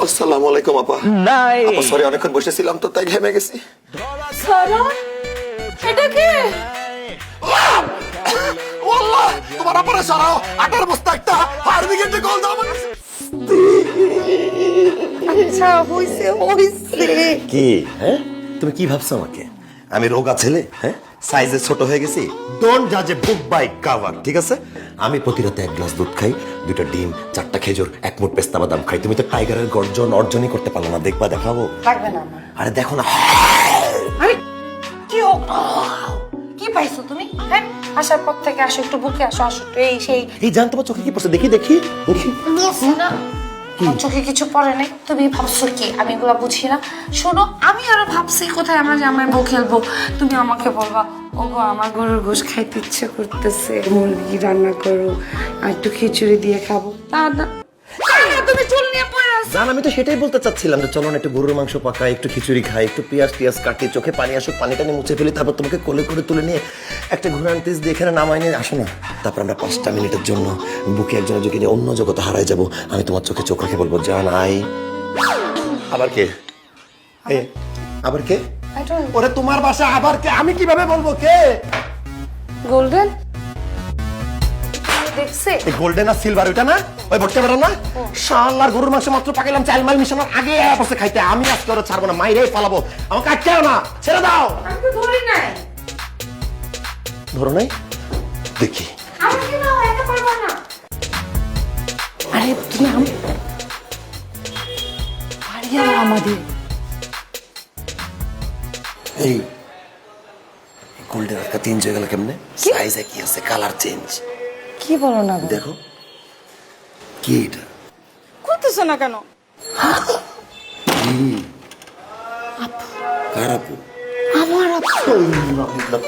আসসালামু আলাইকুম আপা। নাই আপা সরি, অনেকক্ষণ বসেছিলাম তো তাই ঘেমে গেছি। সারা এটা কি? ওয়াল্লাহ তোমার আপারে সরাও, আটার বস্তা একটা ফায়ার ব্রিগেডে কল দাও আমাকে। আচ্ছা হইছে কি হ্যাঁ তুমি কি ভাবছো আমাকে আমি রোগা ছেলে হ্যাঁ সাইজে ছোট হয়ে গেছি ডোন্ট জাজ এ বুক বাই কভার ঠিক আছে আমি প্রতি রাতে 1 গ্লাস দুধ খাই 2টা ডিম 4টা খেজুর 1 মুঠ পেস্তা বাদাম খাই তুমি তো টাইগারের গর্জন অর্জনই করতে পারলো না দেখবা দেখাবো লাগবে না আমার। আরে দেখো না আরে কি কি পাইছো তুমি? হ্যাঁ আসার পর থেকে আসো, একটু বুকে আসো, আসো একটু, এই সেই এই জান তোমার চোখে কি পড়ছে দেখি দেখি দেখি না আমার চোখে কিছু পড়ে নাই। তুমি ভাবছো কি আমি এগুলো বুঝি না? শোনো, আমি আরো ভাবছি কোথায় আমরা জামাই বউ খেলবো, তুমি আমাকে বলবা ওগো আমার গরুর গোশ খাইতে ইচ্ছে করতেছে, মুরগি রান্না করো আর একটু খিচুড়ি দিয়ে খাবো। তা না তুমি চুল নিয়ে পড়ে আসো। জান আমি তো সেটাই বলতে চাচ্ছিলাম যে চলো না একটু গরুর মাংস পাকাই একটু খিচুড়ি খাই একটু পেঁয়াজ টিয়াজ কাটি চোখে পানি আসুক পানিটা নিয়ে মুছে ফেলি তারপর তোমাকে কোলে করে তুলে নিয়ে একটা ঘুরান তেজ দিয়ে এখানে নামাই নিয়ে আসো না তারপর আমরা 5টা মিনিটের জন্য বুকে একজনের চোখে নিয়ে অন্য জগতে হারাই যাবো আমি তোমার চোখে চোখ রেখে বলবো জান আই আবার কে এ আবার কে ওরে তোমার বাসা আবার কে আমি কিভাবে বলবো কে গোল্ডেন দেখছে এই গোল্ডেন আর সিলভার ওইটা না ওই ভর্তি বেরো না শালার গরুর মাংস মাত্র পাকাইলাম 4 মাইল মিশনের আগে বসে খাইতে আমি আজকে ওরা ছাড়বো না মাইরে পালাবো আমাকে আটকেও না ছেড়ে দাও আমি তো ধরি নাই। ধরো নাই দেখি আমাকে না একা পারবা না। আরে তুমি আরে আমাদের এই গোল্ডেন একটা 3 গেল কেমনে সাইজ কি আছে কালার চেঞ্জ কি বলো না? দেখো কি এটা করতেছো না কেন? কার আপু আমার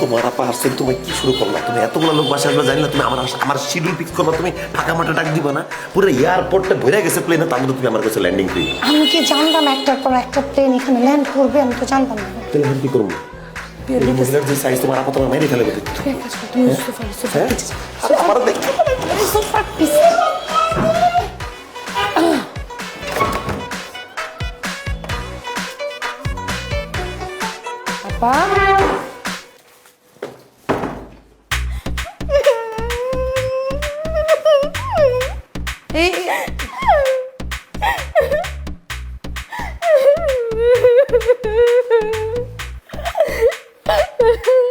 তোমার আপা আসছে তুমি কি শুরু করলা তুমি এতগুলো লোক বাসা আসবে জানি না তুমি আমার শিডিউল পিক করবা তুমি ফাঁকা মাঠে ডাক দিবা না পুরো এয়ারপোর্টটা ভরে গেছে প্লেনে তার মধ্যে তুমি আমার কাছে ল্যান্ডিং ফ্রি আমি কি জানতাম একটার পর একটা প্লেন এখানে ল্যান্ড করবে? আমি তো জানতাম না। তাহলে আমি কি করবো এই মহিলার যে সাইজ তোমার আপা তোমার মেরে ফেলবে তুমি সোফা আমার দেখতে সোফা পিস আপা এই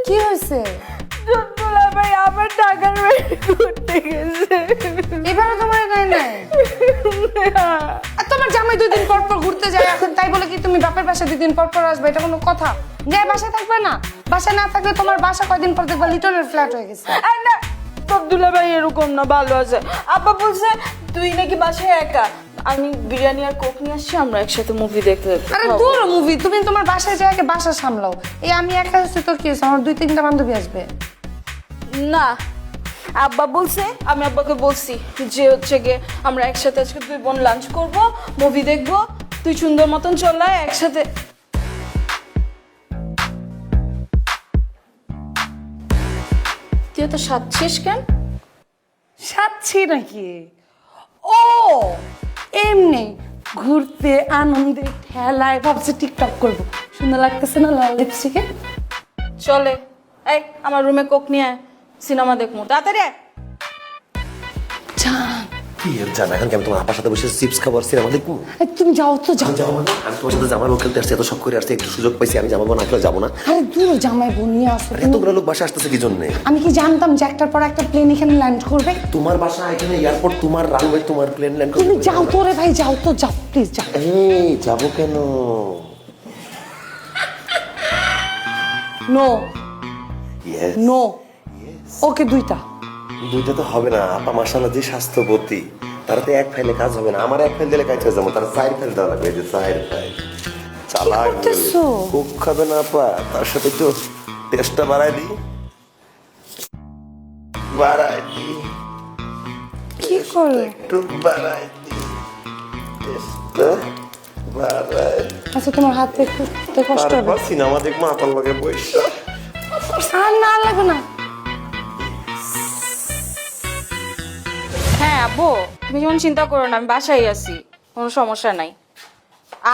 কি হয়েছে? ভাই আবার টাকার বের করতে গেছে এবারে তোমার নাই নাই আর তোমার জামাই 2 দিন পর পর ঘুরতে যায় এখন তাই বলে কি তুমি বাপের বাসা 2 দিন পর পর আসবে? এটা কোনো কথা? যে বাসায় থাকবে না, বাসা না থাকলে তোমার বাসা কয়দিন পর দেখবা লিটনের ফ্ল্যাট হয়ে গেছে। না আব্দুল্লাহ ভাই এরকম না, ভালো আছে। আপা বলছে তুই নাকি বাসায় একা, আমি বিরিয়ানি আর কোক নিয়ে আসছি, আমরা একসাথে মুভি দেখতে আরে দূর মুভি, তুমি তোমার বাসায় যাই আগে বাসা সামলাও। এই আমি একা আছি তো কি হয়েছে, আমার 2-3টা বান্ধবী আসবে। না আব্বা বলছে, আমি আব্বাকে বলছি যে হচ্ছে গিয়ে আমরা একসাথে আজকে 2 বোন লাঞ্চ করব, মুভি দেখবো, তুই সুন্দর মতন চল আয় একসাথে। তুই তো সাচ্ছিস কেন? সাচ্ছি নাকি? ও এমনি ঘুরতে আনন্দে ঠেলায় ভাবছি টিকটক করবো। সুন্দর লাগতেছে না লাল লিপস্টিকে? চলে এই আমার রুমে কোক নিয়ে আয়, সিনেমা দেখবো, তাড়াতাড়ি আয়। জান কি আর জানা এখন কি আমি তোমার আপার সাথে বসে চিপস খাবার সিনেমা দেখবো তুমি যাও তো যাও। যাবো মানে আমি তোমার সাথে জামাই খেলতে আসছি এত শখ করে আসছি একটু সুযোগ পাইছি আমি যাবো না আসলে যাবো না আরে দূর জামাই বোন নিয়ে আসো। এতগুলো লোক বাসা আসতেছে কি জন্য আমি কি জানতাম যে একটার পর একটা প্লেন এখানে ল্যান্ড করবে? তোমার বাসা এখানে এয়ারপোর্ট তোমার রানওয়ে তোমার প্লেন ল্যান্ড তুমি যাও তো রে ভাই, যাও তো যাও প্লিজ যাও। এই যাবো কেন নো ইয়েস নো ওকে 2টা তো হবে না আপা মাশাআল্লাহ যে স্বাস্থ্যবতী তারা তো 1 ফাইলে কাজ হবে না আমার 1 ফাইল দিলে কাজ হয়ে যাবো তারা 4 ফাইল দেওয়া লাগবে এই যে 4 ফাইল চালাক করতেছো? খুব খাবে না আপা তার সাথে একটু টেস্টটা বাড়াই দিই কি করে? একটু বাড়াই দিই টেস্টটা বাড়াই আচ্ছা তোমার হাতে একটু কষ্ট হবে। তারপর সিনেমা দেখবো আপনার লগে বসে আর না লাগবে না। হ্যাঁ আব্বু তুমি যেমন চিন্তা করো না, আমি বাসায় আছি, কোনো সমস্যা নাই।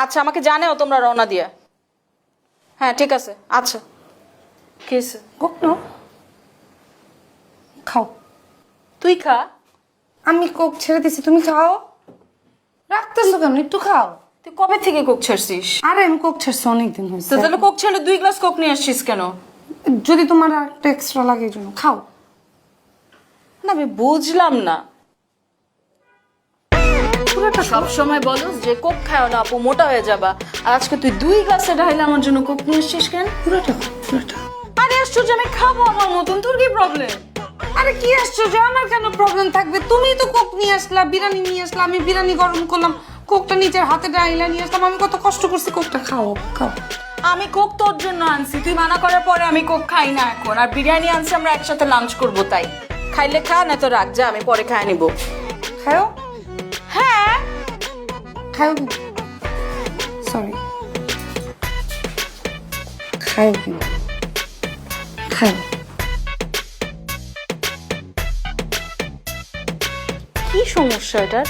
আচ্ছা আমাকে জানেও তোমরা রওনা দিয়ে। হ্যাঁ ঠিক আছে, আচ্ছা কি হয়েছে? কোক নাও, খাও। তুই খা। আমি কোক ছেড়ে দিছি, তুমি খাও। রাখতেছো কেন? একটু খাও। তুই কবে থেকে কোক ছাড়ছিস? আরে আমি কোক ছেড়ছি অনেকদিন হয়েছে। তো তাহলে কোক ছেড়ে 2 গ্লাস কোক নিয়ে আসছিস কেন? যদি তোমার আর একটা এক্সট্রা লাগে এই জন্য খাও। না আমি বুঝলাম না, পুরোটা সব সময় বলো যে কোক খাও না আপু মোটা হয়ে যাবা, আর আজকে তুই 2 গ্লাসে ঢাইলে আমার জন্য কোক নিয়ে আসছিস কেন? পুরোটা পুরোটা। আরে আশ্চর্য, আমি খাবো আমার মতন, তোর কি প্রবলেম? আরে কি আশ্চর্য, আমার কেন প্রবলেম থাকবে? তুমি তো কোক নিয়ে আসলা, বিরিয়ানি নিয়ে আসলা, আমি বিরিয়ানি গরম করলাম, কোকটা নিজের হাতে ডাইলা নিয়ে আসলাম, আমি কত কষ্ট করছি, কোকটা খাও খাও। আমি কোক তোর জন্য আনছি, তুই মানা করার পরে আমি কোক খাই না এখন। আর বিরিয়ানি আনছি, আমরা একসাথে লাঞ্চ করব, তাই খাইলে খা, না তো রাখ, যা আমি পরে খায় নিব। খাও। হ্যাঁ খাও কিন্তু, সরি, খাও কিন্তু, খাও। কি সমস্যা এটার?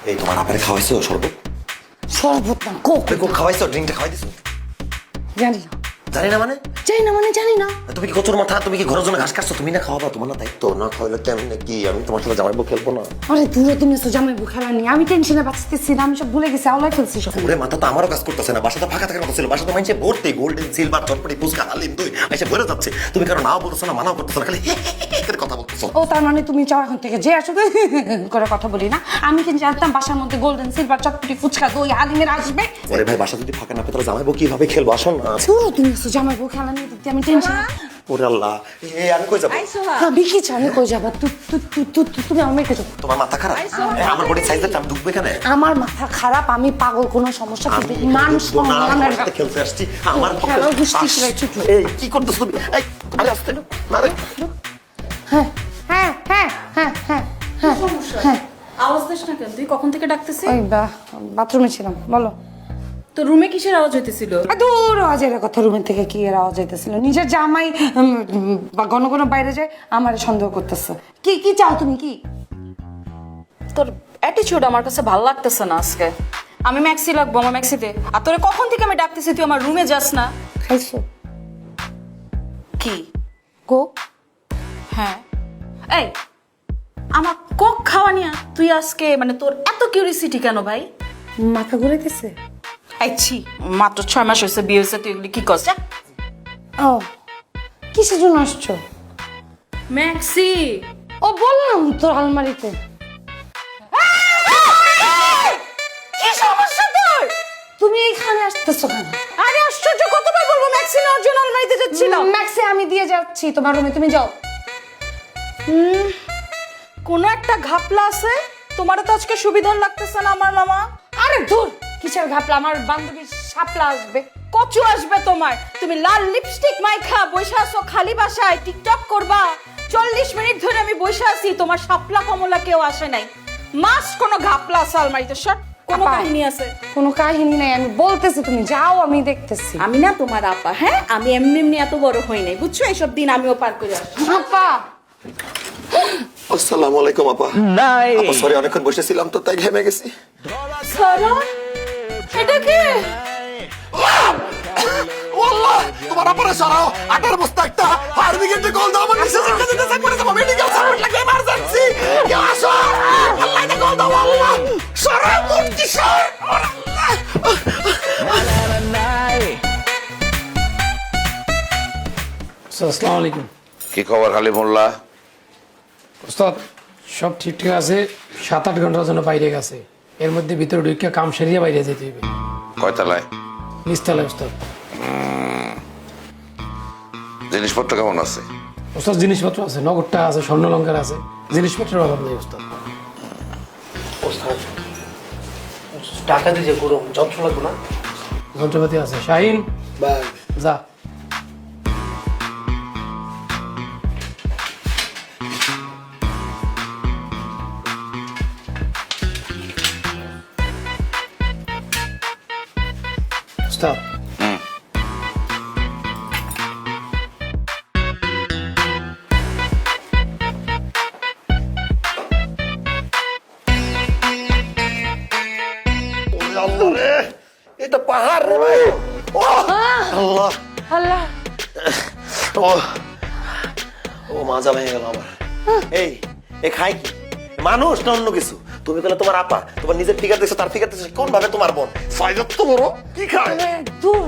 এই তোমার আপারে খাওয়াইছো শরবত? শরবত না, কোক। কোক খাওয়াইছো? ড্রিঙ্কটা খাওয়াই দিছো? জানি না, জানি না মানে? জানি না মানে জানি না। তুমি কি কচুর মাথা? তুমি কি ঘরের জন্য ঘাস কাটছো? তুমি না খাওয়াবা, তোমার না দায়িত্ব? না খাওয়াইলে কেমন কি? আমি তোমার সাথে জামাই বউ খেলবো না? আরে দূরে তুমি এসো, জামাই বউ খেলা নিয়ে আমি টেনশনে বাঁচতেছি না, আমি সব ভুলে গেছি, আওলাই ফেলছি সব। ওরে মাথা তো আমারও কাজ করতেছে না, বাসাটা ফাঁকা থাকার কথা ছিল, বাসাটা মাইছে ভর্তি গোল্ডেন সিলভার চটপটি ফুচকা হালিম দই এসে ভরে যাচ্ছে। তুমি কারো নাও বলছো না, মানাও করতেছো না, খালি করে কথা বলতেছো। ও তার মানে তুমি চাও এখন থেকে যে আসবে করে কথা বলি না? আমি কিন্তু জানতাম বাসার মধ্যে গোল্ডেন সিলভার চটপটি ফুচকা দই হালিমের আসবে। ওরে ভাই, বাসা যদি ফাঁকা না পেয়ে তাহলে জামাই বউ কিভাবে খেলবো? আসো না। দূরে তুমি এসো, জামাই বউ খেলা নিয়ে দিতে আমি টেনশন। ওরে আল্লাহ, আমি কই যাবো? বিকি চাও, আমি কই যাবো? তুমি আমার মেয়েকে যাবো। তোমার মাথা খারাপ? আমার বডির সাইজটা আমি ঢুকবে এখানে? আমার মাথা খারাপ, আমি পাগল, কোনো সমস্যা কিন্তু মানুষ খেলতে আসছি আমার খেলার গোষ্ঠী ছিল, ছোট। এই কি করতেছ তুমি? এই আরে আসতে না রে। হ্যাঁ হ্যাঁ হ্যাঁ হ্যাঁ হ্যাঁ হ্যাঁ হ্যাঁ। আওয়াজ দিস না কেন? তুই কখন থেকে ডাকতেছিস? ওই বাথরুমে ছিলাম, বলো। তো রুমে কিসের আওয়াজ হইতেছিল? দূর আওয়াজের কথা, রুমের থেকে কি এর আওয়াজ হইতেছিল? নিজের জামাই বা ঘন ঘন বাইরে যায়, আমার সন্দেহ করতেছে। কি কি চাও তুমি? কি তোর অ্যাটিটিউড আমার কাছে ভালো লাগতেছে না আজকে। আমি ম্যাক্সি লাগবো, আমার ম্যাক্সিতে। আর তোরে কখন থেকে আমি ডাকতেছি, তুই আমার রুমে যাস না? খাইছো? কি কোক? হ্যাঁ। এই আমার কোক খাওয়া নিয়ে তুই আজকে মানে তোর এত কিউরিসিটি কেন ভাই? মাথা ঘুরাইতেছে? আইছি মাত্র 6 মাস হয়েছে বিয়ে হয়েছে, তুই এগুলি কি করছ? ও কিসের জন্য আসছো? ম্যাক্সি। ও বললাম তোর আলমারিতে। কি সমস্যা তোর? তুমি এইখানে আসতেছো কেন? আরে আশ্চর্য, কতবার বলবো ম্যাক্সি নেওয়ার জন্য আলমারিতে যাচ্ছিল। ম্যাক্সি আমি দিয়ে যাচ্ছি তোমার রুমে, তুমি যাও। কোনো একটা ঘাপলা আছে, তোমারও তো আজকে সুবিধার লাগতেছে না আমার মামা। আরে ধুর, কিসের ঘাপলা? আমার বান্ধবীর শাপলা আসবে। কচু আসবে তোমার। তুমি লাল লিপস্টিক মাইখা বসে আছো খালি বাসায়, টিকটক করবা। 40 মিনিট ধরে আমি বসে আছি, তোমার শাপলা কমলা কেউ আসে নাই। মাস কোনো ঘাপলা আছে আলমারিতে, সব কোনো আপা, কাহিনী আছে? কোনো কাহিনী নাই, আমি বলতেছি, তুমি যাও, আমি দেখতেছি। আমি না তোমার আপা, হ্যাঁ আমি এমনি এমনি এত বড় হই নাই, বুঝছো? এইসব দিন আমিও পার করে আসি। আপা আসসালামু আলাইকুম আপা। আপা সরি, অনেকক্ষণ বসেছিলাম তো তাই ঘেমে গেছি। সারা এটা কি? ওয়াল্লাহ, তোমার আপারে সরাও, আটার বস্তা একটা ফায়ার ব্রিগেডে কল দাও, আমার মিসেস এর কাছে দেশে পড়ে যাবো, মেডিকেল সাপোর্ট লাগে, ইমার্জেন্সি। কেউ আসো, আল্লাহ এটা কল দাও, আল্লাহ সরাও, মুক্তি সর। আসসালামু আলাইকুম। কি খবর হালিমুল্লাহ? ওস্তাদ সব ঠিকঠাক আছে, 7-8 ঘন্টার জন্য বাইরে গেছে, এর মধ্যে ভিতরে ঢুকে কাম সেরিয়ে বাইরে যেতে হবে। কয়তলায়? নিচতলায় ওস্তাদ। জিনিসপত্র কেমন আছে? ওস্তাদ জিনিসপত্র আছে, নগদ টাকা আছে, স্বর্ণলঙ্কার আছে, জিনিসপত্রের অভাব নেই ওস্তাদ। ওস্তাদ টাকা দিয়ে যে গরম যন্ত্র লাগবে না? যন্ত্রপাতি আছে। শাহিন যা। উস্তাদ, ওরে আল্লাহ রে, এটা পাহাড় রে ভাই। ও আল্লাহ, আল্লাহ, ও ও মাজা ভেঙে গেল আমার। এই এ খাই কি মানুষ না অন্য কিছু? তুমি বলে তোমার আপা, তোমার নিজের ফিগার দেখছো, তার ফিগার দেখছো, কোন ভাবে তোমার বোন? সাইজত তো বড়, কি খায়? দূর,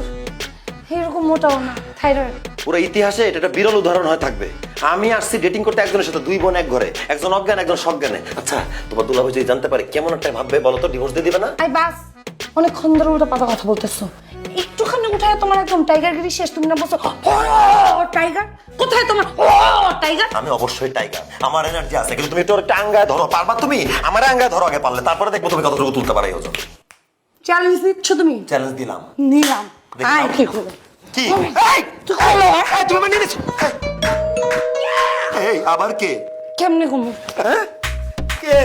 এরকম মোটাও না, থাইরয়েড। পুরো ইতিহাসে এটা একটা বিরল উদাহরণ হয়ে থাকবে। আমি আসছি ডেটিং করতে একজনের সাথে, দুই বোন এক ঘরে, একজন অজ্ঞান একজন সজ্ঞানে। আচ্ছা তোমার দুলাভাই যদি জানতে পারে কেমন একটা ভাববে বলো তো? ডিভোর্স দিয়ে দিবে না? আই বাস, অনেকক্ষণ ধরে উল্টা পাতা কথা বলতেছো। একটুখানি উঠায় তোমার একদম টাইগারগিরি শেষ। তুমি না বলছো ও টাইগার, কোথায় তোমার ও টাইগার? আমি অবশ্যই টাইগার, আমার এনার্জি আছে, কিন্তু তুমি একটু একটা আঙ্গায় ধরো। পারবা তুমি? আমার আঙ্গায় ধরো আগে পারলে, তারপরে দেখবো তুমি কতটুকু তুলতে পারো। এই ওজন চ্যালেঞ্জ দিচ্ছ তুমি? চ্যালেঞ্জ দিলাম। নিলাম। দেখলাম। আয় কি করবে? কি এই, তুমি মানে নিয়েছো? এই আবার কে? কেমনে কমু? হ্যাঁ? কে?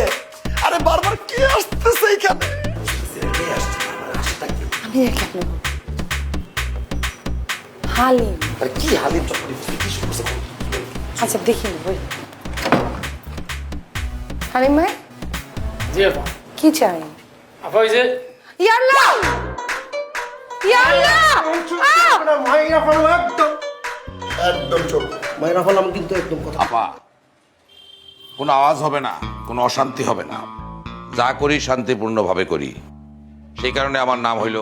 আরে বারবার কে আসতেছে এখানে? আমি দেখি আপনি হালিম। আরে কি হালিম চক্করি কি শুরু করছে? আচ্ছা দেখি বই। হালিম ভাই জি আপা। কি চাই? আপা ওই যে ইয়াল্লাহ ইয়াল্লাহ একদম চোখ মাইরা ফেলাম কিন্তু একদম কথা। আপা, কোনো আওয়াজ হবে না, কোনো অশান্তি হবে না। যা করি শান্তিপূর্ণভাবে করি। সেই কারণে আমার নাম হইল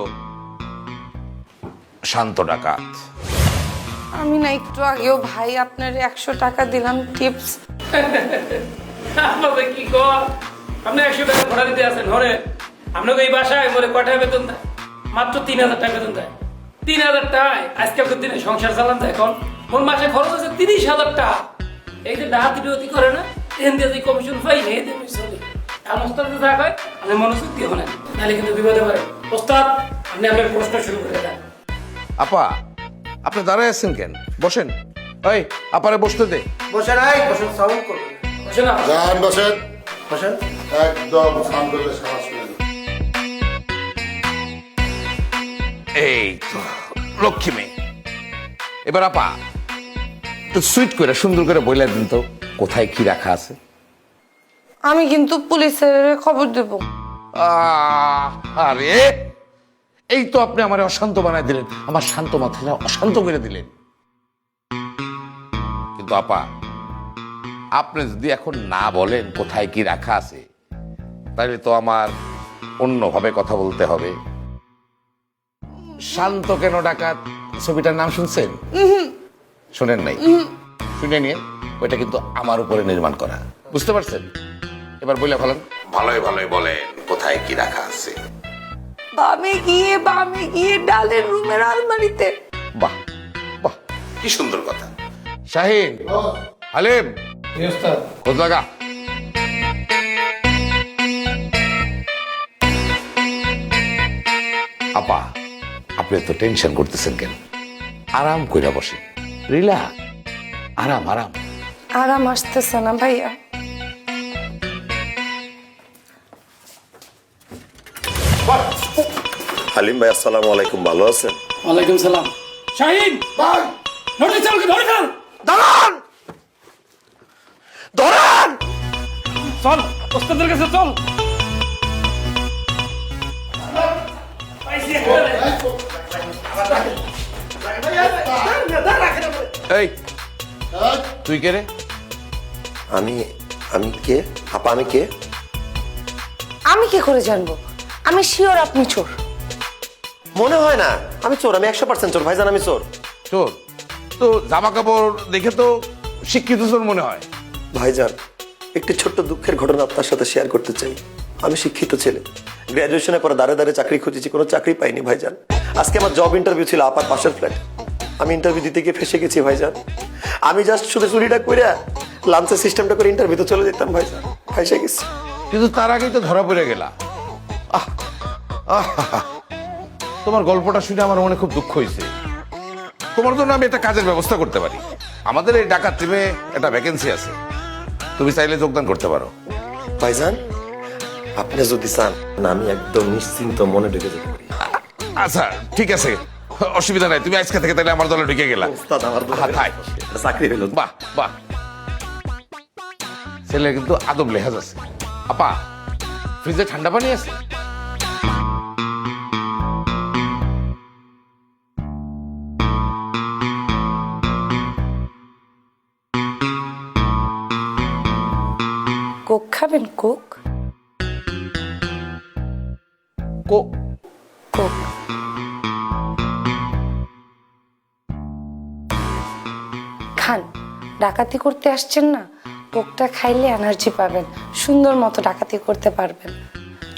শান্ত ডাকাত। আমি না একটু আগেও ভাই আপনার 100 টাকা দিলাম টিপস। আপনাকে কি কর, আপনি 100 টাকা ভাড়া দিতে আছেন ঘরে। আপনাকে এই বাসায় বলে কয় টাকা বেতন দেয়? মাত্র 3000 টাকা বেতন দেয়। 3000 টাকায় আজকালকার দিনে সংসার চালান যায়। এখন মোর মাসে খরচ আছে 30,000 টাকা। এই যে ডাহাতি ডুহাতি করে না, এখান দিয়ে যে কমিশন পাই নেই দেবে চলে। আর ওস্তাদ তো থাক হয়, আমি মনোযোগ দিও না, নাহলে কিন্তু বিপদে পারে। ওস্তাদ, আপনি আপনার প্রশ্ন শুরু করে দেন। আপা, আপনি দাঁড়ায় আছেন কেন? বসেন। ওই আপারে বসতে দে। বসে নাই, বসেন সাউন্ড করবেন। বসে না। যান বসেন, বসেন একদম সাউন্ড করলে সাহস নেই। এই তো লক্ষ্মী মেয়ে। এবার আপা একটু সুইট করে সুন্দর করে বইলা দিন তো, কোথায় কি রাখা আছে? আমি কিন্তু পুলিশের খবর দেব। আরে এই তো আপনি আমার অশান্ত বানাই দিলেন, আমার শান্ত মাথাটা অশান্ত করে দিলেন। কিন্তু আপা, আপনি যদি এখন না বলেন কোথায় কি রাখা আছে, তাহলে তো আমার অন্যভাবে কথা বলতে হবে। শান্ত কেন ডাকাত ছবিটার নাম শুনছেন? শোনেন নাই? শুনে নিন, ওইটা কিন্তু আমার উপরে নির্মাণ করা, বুঝতে পারছেন? এবার বলে ফেলেন, ভালোই ভালোই বলেন কোথায় কি রাখা আছে। বামে গিয়ে ডালের রুমের আলমারিতে। বাহ বাহ, কি সুন্দর কথা। শাহিন, হালিম, জি ওস্তাদ। খোঁজ লাগা। আপা, আপনি তো টেনশন করতেছেন কেন? আরাম কইরা বসেন, রিল্যাক্স, আরাম আরাম। আরাম আসতেছে না ভাইয়া। হালিম ভাই আসসালামু আলাইকুম, ভালো আছেন? ওয়ালাইকুম সালাম। শাহিন ভাই নোটিস চালকে ধরে ফেল। দাঁড়ান, ধরেন। চল ওস্তাদের কাছে চল। পাইছি একেবারে। এই তুই কে রে? আমি আমি কে? আপা আমি কে? আমি কি করে জানবো? আমি শিওর আপনি চোর। মনে হয় না আমি চোর, আমি 100% চোর ভাইজান, আমি চোর। চোর? তো জামা কাপড় দেখে তো শিক্ষিত চোর মনে হয়। ভাইজান, একটি ছোট্ট দুঃখের ঘটনা আপনার সাথে শেয়ার করতে চাই। আমি শিক্ষিত ছেলে, গ্র্যাজুয়েশনের পরে দাঁড়ে দাঁড়িয়ে চাকরি খুঁজেছি, কোনো চাকরি পাইনি ভাইজান। আজকে আমার জব ইন্টারভিউ ছিল আপার পাশের ফ্ল্যাট। আমি ইন্টারভিউ দিতে গিয়ে ফেসে গেছি ভাইজান। আমি জাস্ট শুধু চুরিটা করে লাঞ্চের সিস্টেমটা করে ইন্টারভিউতে চলে যেতাম ভাইজান, ফেসে গেছি। কিন্তু তার আগেই তো ধরা পড়ে গেলা। তোমার গল্পটা শুনে আমার মনে খুব দুঃখ হয়েছে। তোমার জন্য আমি একটা কাজের ব্যবস্থা করতে পারি। আমাদের এই ডাকাত টিমে একটা ভ্যাকেন্সি আছে, তুমি চাইলে যোগদান করতে পারো। ভাইজান আপনি যদি চান না আমি একদম নিশ্চিন্ত মনে ঢুকে যেতে পারি। আচ্ছা ঠিক আছে, অসুবিধা নাই, তুমি আজকে থেকে তাহলে আমার দলে ঢুকে গেলা। ওস্তাদ আমার থাই। চাকরি হইল। বাহ বাহ, ছেলে কিন্তু আদব লেহাজ আছে। আপা ফ্রিজে ঠান্ডা পানি আছে? কোক খাবেন? কোক কো কোক খান, ডাকাতি করতে আসছেন না, কোকটা খাইলে এনার্জি পাবেন, সুন্দর মতো ডাকাতি করতে পারবেন।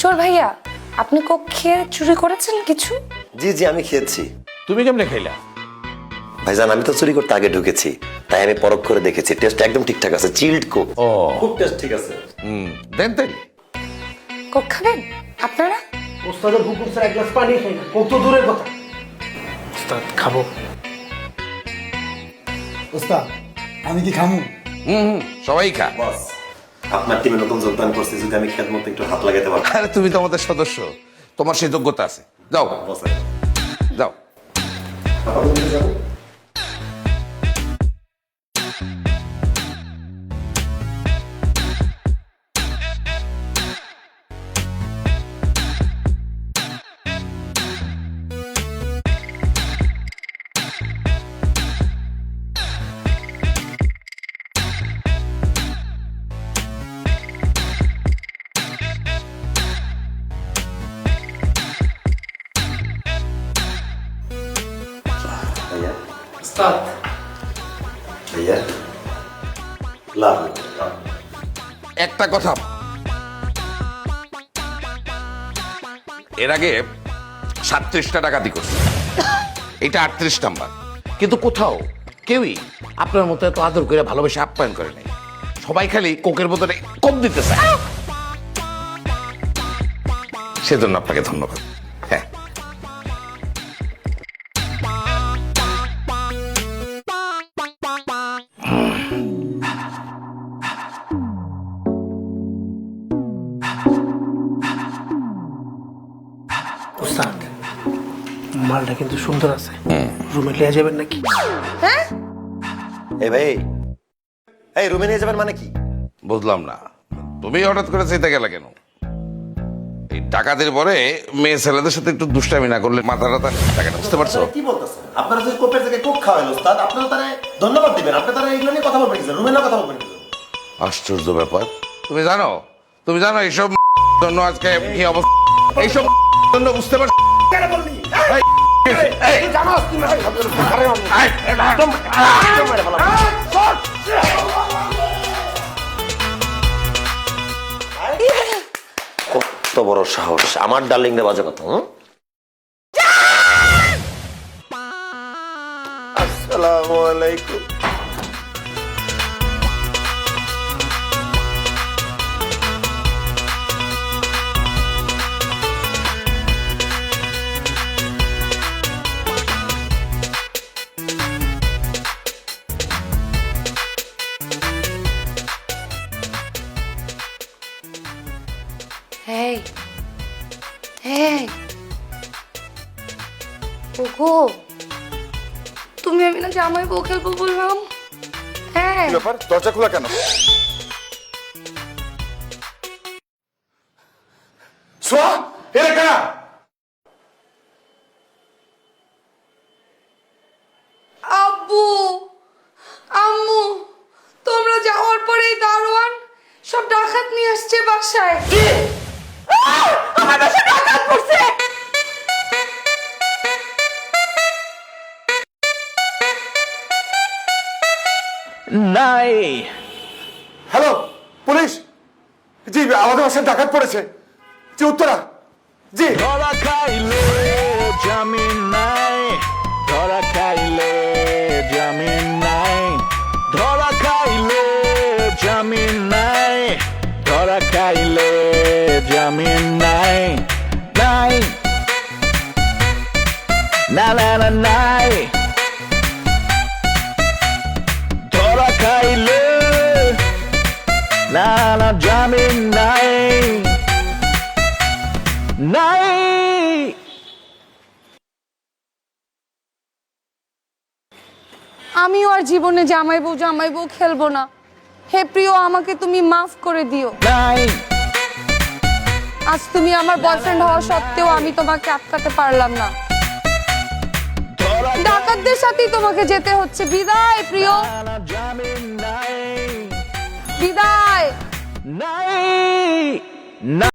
চোর ভাইয়া, আপনি কোক খেয়ে চুরি করেছেন কিছু? জি জি আমি খেয়েছি। তুমি কেমনে খাইলা? ভাইজান আমি তো চুরি করতে আগে ঢুকেছি, তাই আমি পরখ করে দেখেছি, টেস্ট একদম ঠিকঠাক আছে। চিল্ড কোক, ও খুব টেস্ট ঠিক আছে। দেন তাই। কোক খাবেন আপনারা? ওস্তাদের হুকুম স্যার এক গ্লাস পানি খাই না, কত দূরের কথা। ওস্তাদ খাবো। ওস্তাদ আমি কি খামু? সবাই খা। বস আপনার টিমে নতুন যোগদান করছি, যদি আমি খেত মতো একটু হাত লাগাতে পারবো। আরে তুমি তো আমাদের সদস্য, তোমার সেই যোগ্যতা আছে। যাও বস যাও। ভাইয়া ওস্তাদ ভাইয়া লাভ একটা কথা, এর আগে 37টা ডাকাতি করছে, এটা 38 নাম্বার। কিন্তু কোথাও কেউই আপনার মতো এত আদর করে ভালোবেসে আপ্যায়ন করে নাই। সবাই খালি কোকের বোতলে কোক দিতে চায়। সেজন্য আপনাকে ধন্যবাদ। হ্যাঁ ওস্তাদ মালটা কিন্তু সুন্দর আছে, রুমে লিয়ে যাবেন নাকি? এই ভাই, এই রুমে নিয়ে যাবেন মানে কি? বুঝলাম না, তুমি হঠাৎ করে চাইতে গেলে কেন? এই ডাকাতির পরে মেয়ে ছেলেদের সাথে একটু দুষ্টামি না করলে মাথা টাথা থাকে না, বুঝতে পারছো? কি বলতেছেন? আপনারা যদি কোপের জায়গায় কোক খাওয়াইল ওস্তাদ, আপনারা তারা ধন্যবাদ দিবেন। আপনি তারা এইগুলো নিয়ে কথা বলবেন কি? রুমে না কথা বলবেন কি? আশ্চর্য ব্যাপার। তুমি জানো এইসব জন্য আজকে কি অবস্থা, এইসব জন্য বুঝতে পারছো? কত বড় সাহস আমার ডার্লিং রে বাজে কথা। আসসালামু আলাইকুম। Hey. Hey. ওগো, তুমি আমি না জামাই বউ খেলবো বললাম? হ্যাঁ। ব্যাপার, দরজা খোলা কেন? সোয়া, এরা কারা? আব্বু, আম্মু, তোমরা যাওয়ার পরেই দারোয়ান সব ডাকাত নিয়ে আসছে বাসায়। আমার বাসায় ডাকাত পড়ছে। নাই। হ্যালো পুলিশ, জি আমাদের বাসায় ডাকাত পড়েছে। জি উত্তরা, জি। ধরা খাইলে জামিন নাই, ধরা খাইলে জামিন নাই, ধরা খাইলে জামিন নাই, ধরা খাইলে জামিন নাই, নাই। নাই ধরা খাইলে না না জামিন নাই নাই আমিও আর জীবনে জামাই বউ খেলবো না। হে প্রিয়, আমাকে তুমি মাফ করে দিও। নাই আজ তুমি আমার বয়ফ্রেন্ড হওয়া সত্ত্বেও আমি তোমাকে আটকাতে পারলাম না। ধরা ডাকাতদের সাথেই তোমাকে যেতে হচ্ছে। বিদায় প্রিয়, না জামিন নাই বিদায়। নাই না